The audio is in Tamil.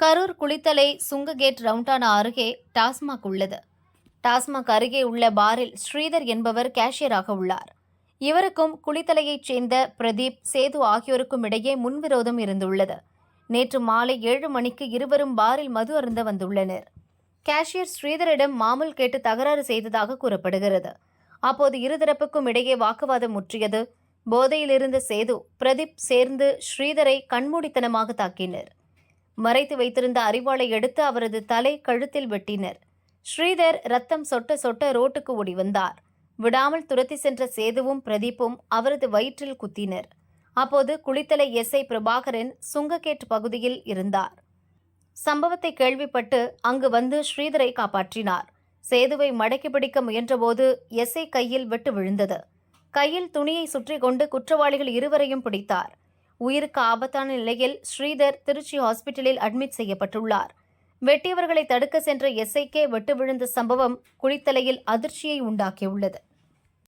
கரூர் குளித்தலை சுங்ககேட் ரவுண்டானா அருகே டாஸ்மாக் உள்ளது. டாஸ்மாக் அருகே உள்ள பாரில் ஸ்ரீதர் என்பவர் கேஷியராக உள்ளார். இவருக்கும் குளித்தலையைச் சேர்ந்த பிரதீப், சேது ஆகியோருக்கும் இடையே முன்விரோதம் இருந்துள்ளது. நேற்று மாலை 7 மணிக்கு இருவரும் பாரில் மது அருந்த வந்துள்ளனர். கேஷியர் ஸ்ரீதரிடம் மாமூல் கேட்டு தகராறு செய்ததாக கூறப்படுகிறது. அப்போது இருதரப்புக்கும் இடையே வாக்குவாதம் முற்றியது. போதையில் இருந்த சேது, பிரதீப் சேர்ந்து ஸ்ரீதரை கண்மூடித்தனமாக தாக்கினர். மறைத்து வைத்திருந்த அரிவாளை எடுத்து அவரது தலை, கழுத்தில் வெட்டினர். ஸ்ரீதர் ரத்தம் சொட்ட சொட்ட ரோட்டுக்கு ஓடி வந்தார். விடாமல் துரத்தி சென்ற சேதுவும் பிரதீப்பும் அவரது வயிற்றில் குத்தினர். அப்போது குளித்தலை எஸ்ஐ பிரபாகரன் சுங்ககேட் பகுதியில் இருந்தார். சம்பவத்தை கேள்விப்பட்டு அங்கு வந்து ஸ்ரீதரை காப்பாற்றினார். சேதுவை மடக்கி பிடிக்க முயன்றபோது எஸ்ஐ கையில் வெட்டு விழுந்தது. கையில் துணியை சுற்றி கொண்டு குற்றவாளிகள் இருவரையும் பிடித்தார். உயிருக்கு ஆபத்தான நிலையில் ஸ்ரீதர் திருச்சி ஹாஸ்பிட்டலில் அட்மிட் செய்யப்பட்டுள்ளார். வெட்டியவர்களை தடுக்க சென்ற எஸ்ஐக்கே வெட்டு விழுந்த சம்பவம் குளித்தலையில் அதிர்ச்சியை உண்டாக்கியுள்ளது.